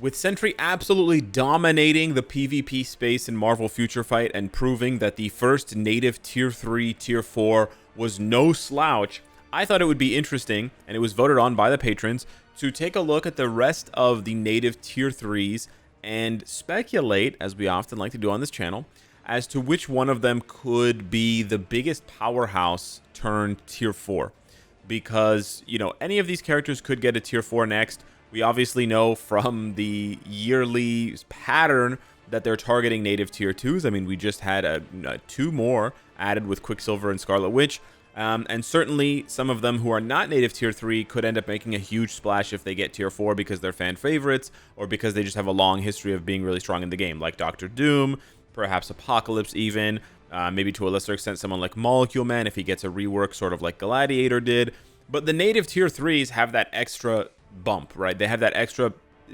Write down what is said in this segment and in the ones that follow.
With Sentry absolutely dominating the PvP space in Marvel Future Fight and proving that the first native Tier 3, Tier 4 was no slouch, I thought it would be interesting, and it was voted on by the patrons, to take a look at the rest of the native Tier 3s and speculate, as we often like to do on this channel, as to which one of them could be the biggest powerhouse turned Tier 4. Because, you know, any of these characters could get a Tier 4 next. We obviously know from the yearly pattern that they're targeting native Tier 2s. I mean, we just had two more added with Quicksilver and Scarlet Witch. And certainly some of them who are not native Tier 3 could end up making a huge splash if they get Tier 4 because they're fan favorites or because they just have a long history of being really strong in the game, like Doctor Doom, perhaps Apocalypse even, maybe to a lesser extent someone like Molecule Man if he gets a rework sort of like Gladiator did. But the native Tier 3s have that extra bump, right? They have that extra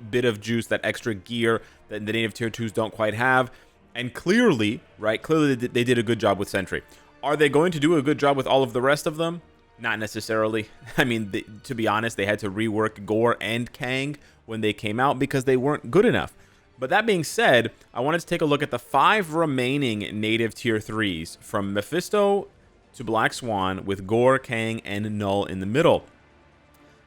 bit of juice, that extra gear that the native Tier 2s don't quite have. And clearly, right, clearly they did a good job with Sentry. Are they going to do a good job with all of the rest of them? Not necessarily. I mean, to be honest, they had to rework Gore and Kang when they came out because they weren't good enough. But that being said, I wanted to take a look at the 5 remaining native Tier 3s from Mephisto to Black Swan with Gore, Kang, and Null in the middle.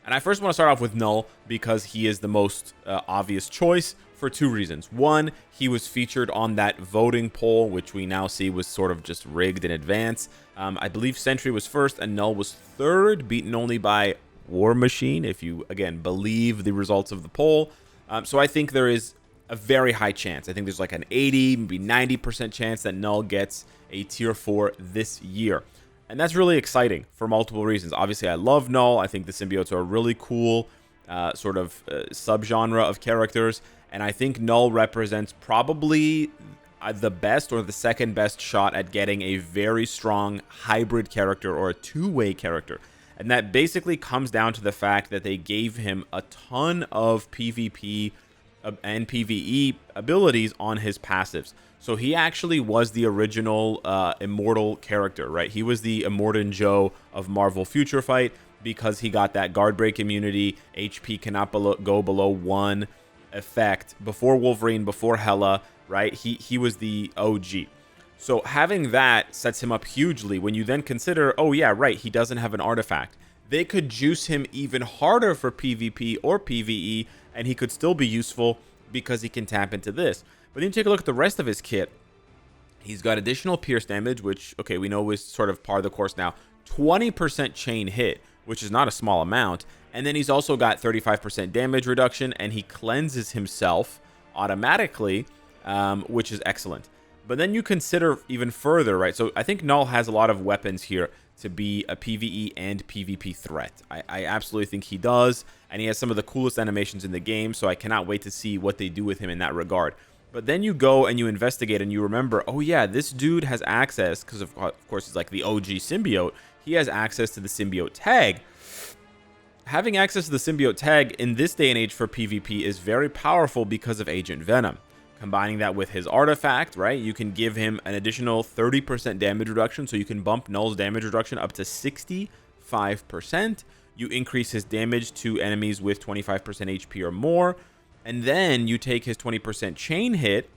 And I first want to start off with Null because he is the most obvious choice for 2 reasons. One, he was featured on that voting poll, which we now see was sort of just rigged in advance. I believe Sentry was first and Null was third, beaten only by War Machine, if you, again, believe the results of the poll. So I think there is a very high chance. I think there's like an 80, maybe 90% chance that Null gets a Tier 4 this year. And that's really exciting for multiple reasons. Obviously, I love Null. I think the symbiotes are a really cool sort of subgenre of characters. And I think Null represents probably the best or the second best shot at getting a very strong hybrid character or a two-way character. And that basically comes down to the fact that they gave him a ton of PvP and PvE abilities on his passives. So he actually was the original Immortal character, right? He was the Immortan Joe of Marvel Future Fight because he got that guard break immunity, HP cannot go below 1 effect before Wolverine, before Hela, right? He was the OG. So having that sets him up hugely when you then consider, oh yeah, right, he doesn't have an artifact. They could juice him even harder for PvP or PvE, and he could still be useful because he can tap into this. But then you take a look at the rest of his kit. He's got additional pierce damage, which, okay, we know is sort of par of the course now. 20% chain hit, which is not a small amount. And then he's also got 35% damage reduction, and he cleanses himself automatically, which is excellent. But then you consider even further, right? So I think Null has a lot of weapons here to be a PvE and PvP threat. I absolutely think he does, and he has some of the coolest animations in the game, so I cannot wait to see what they do with him in that regard. But then you go and you investigate and you remember, oh yeah, this dude has access, because of course he's like the OG symbiote, he has access to the symbiote tag. Having access to the symbiote tag in this day and age for PvP is very powerful because of Agent Venom. Combining that with his artifact, right, you can give him an additional 30% damage reduction, so you can bump Null's damage reduction up to 65%. You increase his damage to enemies with 25% HP or more, and then you take his 20% chain hit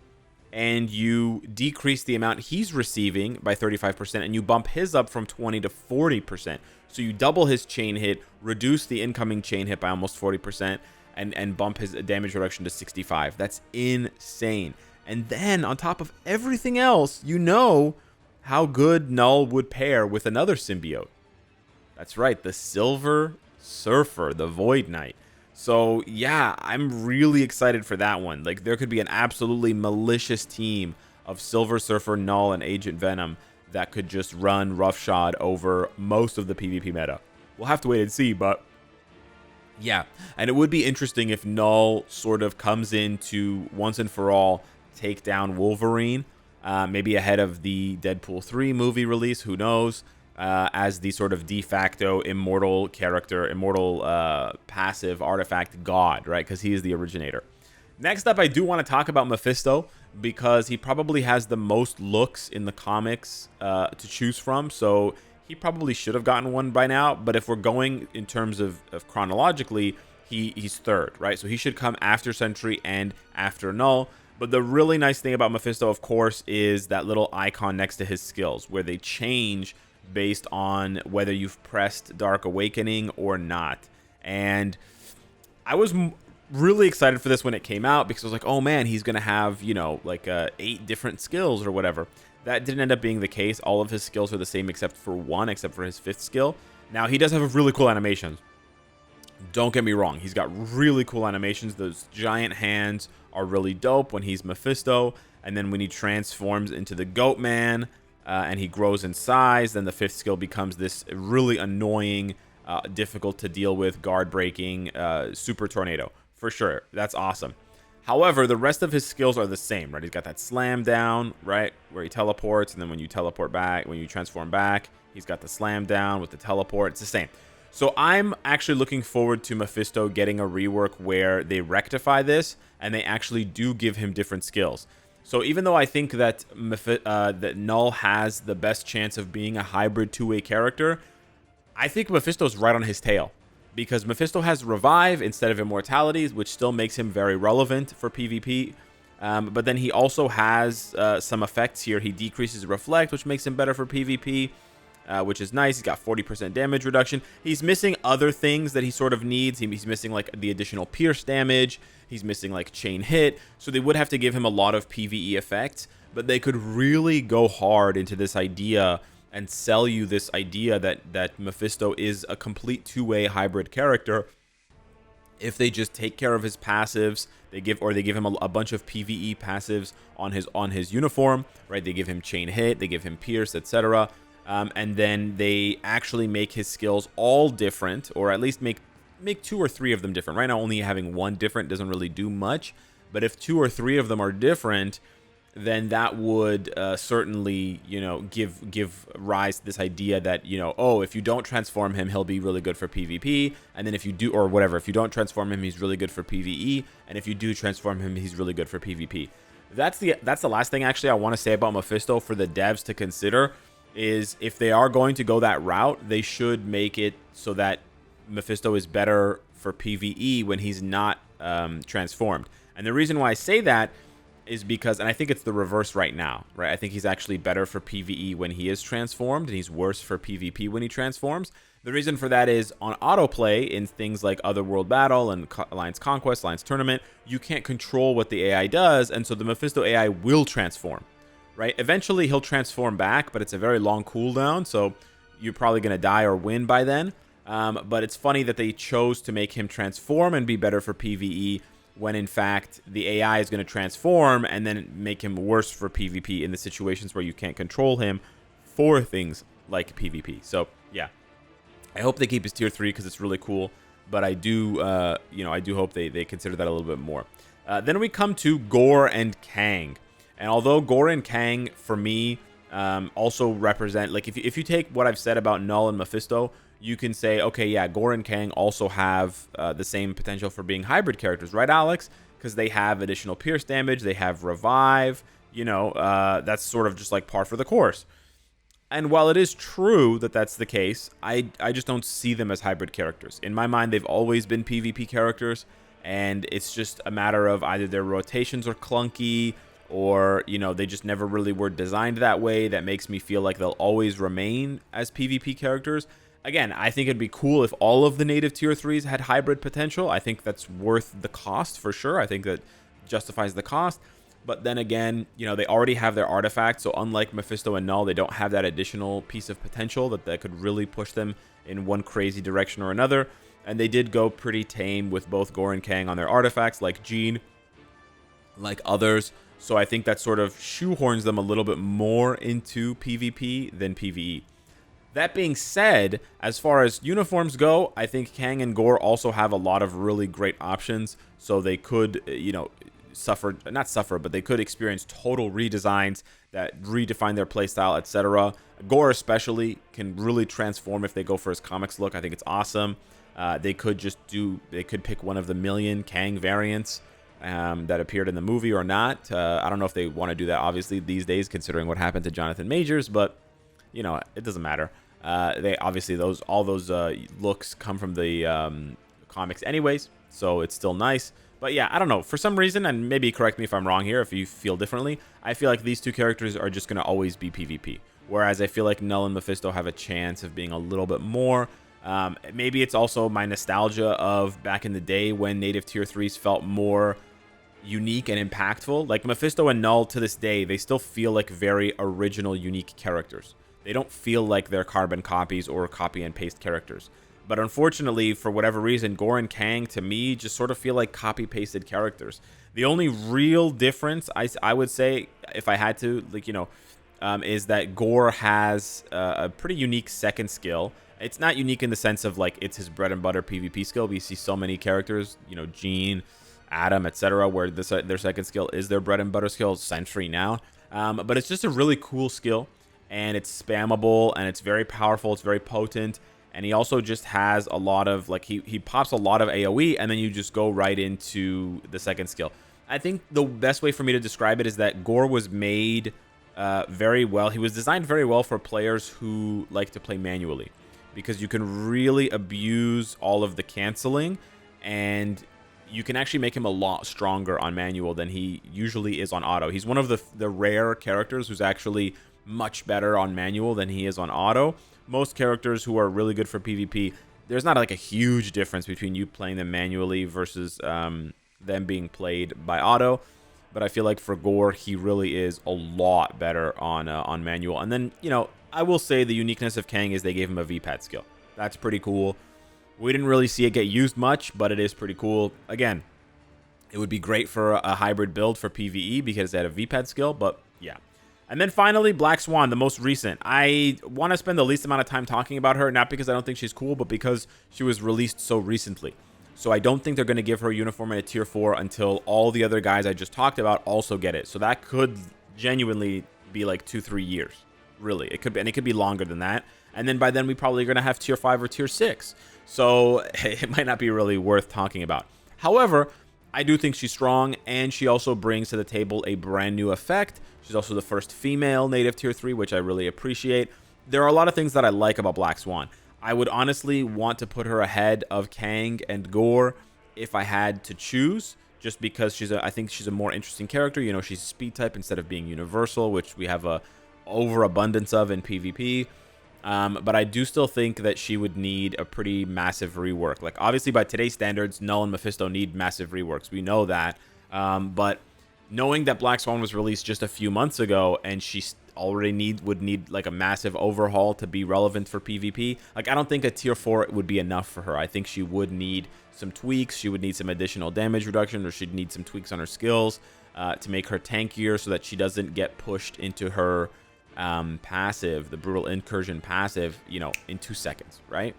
and you decrease the amount he's receiving by 35%, and you bump his up from 20 to 40%. So you double his chain hit, reduce the incoming chain hit by almost 40%, and bump his damage reduction to 65. That's insane. And then on top of everything else, you know how good Null would pair with another symbiote. That's right, the Silver Surfer, the Void Knight. So yeah, I'm really excited for that one. Like, there could be an absolutely malicious team of Silver Surfer, Null, and Agent Venom that could just run roughshod over most of the PvP meta. We'll have to wait and see, but yeah. And it would be interesting if Null sort of comes in to once and for all take down Wolverine, maybe ahead of the Deadpool 3 movie release, who knows, as the sort of de facto immortal character, immortal passive artifact god, right? Because he is the originator. Next up, I do want to talk about Mephisto because he probably has the most looks in the comics to choose from. So he probably should have gotten one by now. But if we're going in terms of chronologically, he's third, right? So he should come after Sentry and after Null. But the really nice thing about Mephisto, of course, is that little icon next to his skills, where they change based on whether you've pressed Dark Awakening or not. And I was really excited for this when it came out, because I was like, oh man, he's going to have, you know, like 8 different skills or whatever. That didn't end up being the case. All of his skills are the same except for one, except for his 5th skill. Now, he does have really cool animations. Don't get me wrong. He's got really cool animations. Those giant hands are really dope when he's Mephisto. And then when he transforms into the Goat Man and he grows in size, then the 5th skill becomes this really annoying, difficult to deal with, guard-breaking super tornado. For sure. That's awesome. However, the rest of his skills are the same, right? He's got that slam down, right, where he teleports, and then when you teleport back, when you transform back, he's got the slam down with the teleport. It's the same. So I'm actually looking forward to Mephisto getting a rework where they rectify this and they actually do give him different skills. So even though I think that that Null has the best chance of being a hybrid two-way character, I think Mephisto's right on his tail. Because Mephisto has Revive instead of Immortality, which still makes him very relevant for PvP. But then he also has some effects here. He decreases Reflect, which makes him better for PvP, which is nice. He's got 40% damage reduction. He's missing other things that he sort of needs. He's missing like the additional Pierce damage. He's missing like Chain Hit. So they would have to give him a lot of PvE effects. But they could really go hard into this idea and sell you this idea that Mephisto is a complete two-way hybrid character if they just take care of his passives. They give him a bunch of PvE passives on his uniform, right? They give him Chain Hit, they give him Pierce, etc. And then they actually make his skills all different, or at least make 2 or 3 of them different. Right now, only having one different doesn't really do much, but if 2 or 3 of them are different, then that would certainly, you know, give rise to this idea that, you know, oh, if you don't transform him, he'll be really good for PvP, and then if you do, or whatever, if you don't transform him, he's really good for PvE, and if you do transform him, he's really good for PvP. That's the last thing actually I want to say about Mephisto for the devs to consider, is if they are going to go that route, they should make it so that Mephisto is better for PvE when he's not transformed. And the reason why I say that is because, and I think it's the reverse right now, right? I think he's actually better for PvE when he is transformed, and he's worse for PvP when he transforms. The reason for that is on autoplay in things like Otherworld Battle and Alliance Conquest, Alliance Tournament, you can't control what the AI does, and so the Mephisto AI will transform, right? Eventually he'll transform back, but it's a very long cooldown, so you're probably going to die or win by then. But it's funny that they chose to make him transform and be better for PvE, when in fact the AI is going to transform and then make him worse for PvP in the situations where you can't control him for things like PvP. So yeah, I hope they keep his tier 3 because it's really cool, but I do I do hope they consider that a little bit more. Then we come to Gorr and Kang, and although Gorr and Kang for me also represent, like, if you take what I've said about Null and Mephisto, you can say, okay, yeah, Gorr and Kang also have the same potential for being hybrid characters, right, Alex? Because they have additional Pierce damage, they have Revive, you know, that's sort of just like par for the course. And while it is true that that's the case, I just don't see them as hybrid characters. In my mind, they've always been PvP characters, and it's just a matter of either their rotations are clunky, or, you know, they just never really were designed that way. That makes me feel like they'll always remain as PvP characters. Again, I think it'd be cool if all of the native tier 3s had hybrid potential. I think that's worth the cost for sure. I think that justifies the cost. But then again, you know, they already have their artifacts. So unlike Mephisto and Null, they don't have that additional piece of potential that could really push them in one crazy direction or another. And they did go pretty tame with both Gorr and Kang on their artifacts, like Jean, like others. So I think that sort of shoehorns them a little bit more into PvP than PvE. That being said, as far as uniforms go, I think Kang and Gorr also have a lot of really great options. So they could, you know, but they could experience total redesigns that redefine their playstyle, etc. Gorr especially can really transform if they go for his comics look. I think it's awesome. They could pick one of the million Kang variants that appeared in the movie or not. I don't know if they want to do that, obviously, these days, considering what happened to Jonathan Majors, but you know, it doesn't matter. They obviously all those looks come from the comics anyways, so it's still nice. But yeah, I don't know. For some reason, and maybe correct me if I'm wrong here, if you feel differently, I feel like these two characters are just going to always be PvP. Whereas I feel like Null and Mephisto have a chance of being a little bit more. Maybe it's also my nostalgia of back in the day when native tier 3s felt more unique and impactful. Like Mephisto and Null to this day, they still feel like very original, unique characters. They don't feel like they're carbon copies or copy and paste characters. But unfortunately, for whatever reason, Gore and Kang, to me, just sort of feel like copy-pasted characters. The only real difference, I would say, if I had to, like, is that Gore has a pretty unique second skill. It's not unique in the sense of, like, it's his bread and butter PvP skill. We see so many characters, Jean, Adam, etc., where their second skill is their bread and butter skill, Sentry now. But it's just a really cool skill, and it's spammable, and it's very powerful, it's very potent. And he also just has a lot of, like, he pops a lot of AoE, and then you just go right into the second skill. I think the best way for me to describe it is that Gore was made very well. He was designed very well for players who like to play manually, because you can really abuse all of the canceling, and you can actually make him a lot stronger on manual than he usually is on auto. He's one of the rare characters who's actually much better on manual than he is on auto. Most characters who are really good for PvP, there's not like a huge difference between you playing them manually versus them being played by auto. But I feel like for Gore, he really is a lot better on manual. And then, I will say the uniqueness of Kang is they gave him a VPAD skill. That's pretty cool. We didn't really see it get used much, but it is pretty cool. Again, it would be great for a hybrid build for PvE because they had a VPAD skill, but yeah. And then finally, Black Swan, the most recent. I want to spend the least amount of time talking about her, not because I don't think she's cool, but because she was released so recently. So I don't think they're going to give her a uniform in a tier 4 until all the other guys I just talked about also get it. So that could genuinely be like 2-3 years. Really. It could be, and it could be longer than that. And then by then we probably are going to have tier 5 or tier 6. So it might not be really worth talking about. However, I do think she's strong, and she also brings to the table a brand new effect. She's also the first female native tier 3, which I really appreciate. There are a lot of things that I like about Black Swan. I would honestly want to put her ahead of Kang and Gore if I had to choose, just because I think she's a more interesting character. She's speed type instead of being universal, which we have a overabundance of in PvP. But I do still think that she would need a pretty massive rework. Like, obviously, by today's standards, Null and Mephisto need massive reworks. We know that. But knowing that Black Swan was released just a few months ago, and she already would need like a massive overhaul to be relevant for PvP, like, I don't think a tier 4 would be enough for her. I think she would need some tweaks. She would need some additional damage reduction, or she'd need some tweaks on her skills to make her tankier so that she doesn't get pushed into her passive, the Brutal Incursion passive, in 2 seconds, right?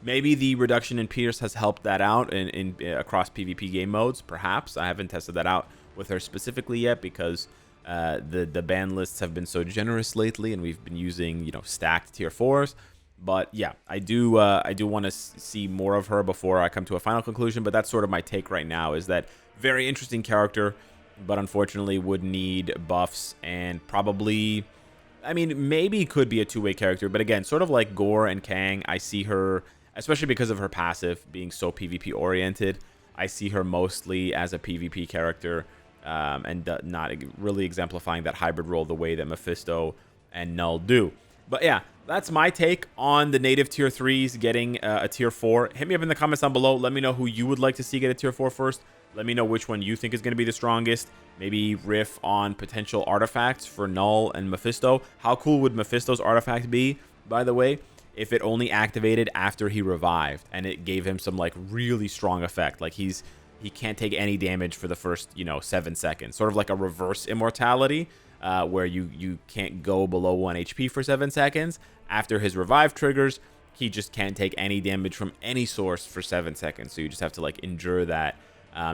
Maybe the reduction in Pierce has helped that out in across PvP game modes, perhaps. I haven't tested that out with her specifically yet because the ban lists have been so generous lately, and we've been using, stacked tier 4s. But yeah, I do want to see more of her before I come to a final conclusion, but that's sort of my take right now, is that very interesting character, but unfortunately would need buffs, and probably, maybe could be a two-way character, but again, sort of like Gore and Kang, I see her, especially because of her passive being so PvP oriented, I see her mostly as a PvP character, and not really exemplifying that hybrid role the way that Mephisto and Null do. But yeah, that's my take on the native tier 3s getting a tier 4. Hit me up in the comments down below. Let me know who you would like to see get a tier 4 first. Let me know which one you think is going to be the strongest. Maybe riff on potential artifacts for Null and Mephisto. How cool would Mephisto's artifact be, by the way, if it only activated after he revived and it gave him some like really strong effect? Like he can't take any damage for the first 7 seconds, sort of like a reverse immortality, where you can't go below 1 HP for 7 seconds. After his revive triggers, he just can't take any damage from any source for 7 seconds. So you just have to like endure that.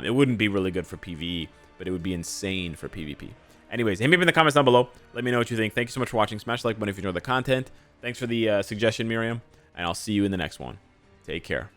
It wouldn't be really good for PvE, but it would be insane for PvP. Anyways, hit me up in the comments down below. Let me know what you think. Thank you so much for watching. Smash the like button if you enjoyed the content. Thanks for the suggestion, Miriam, and I'll see you in the next one. Take care.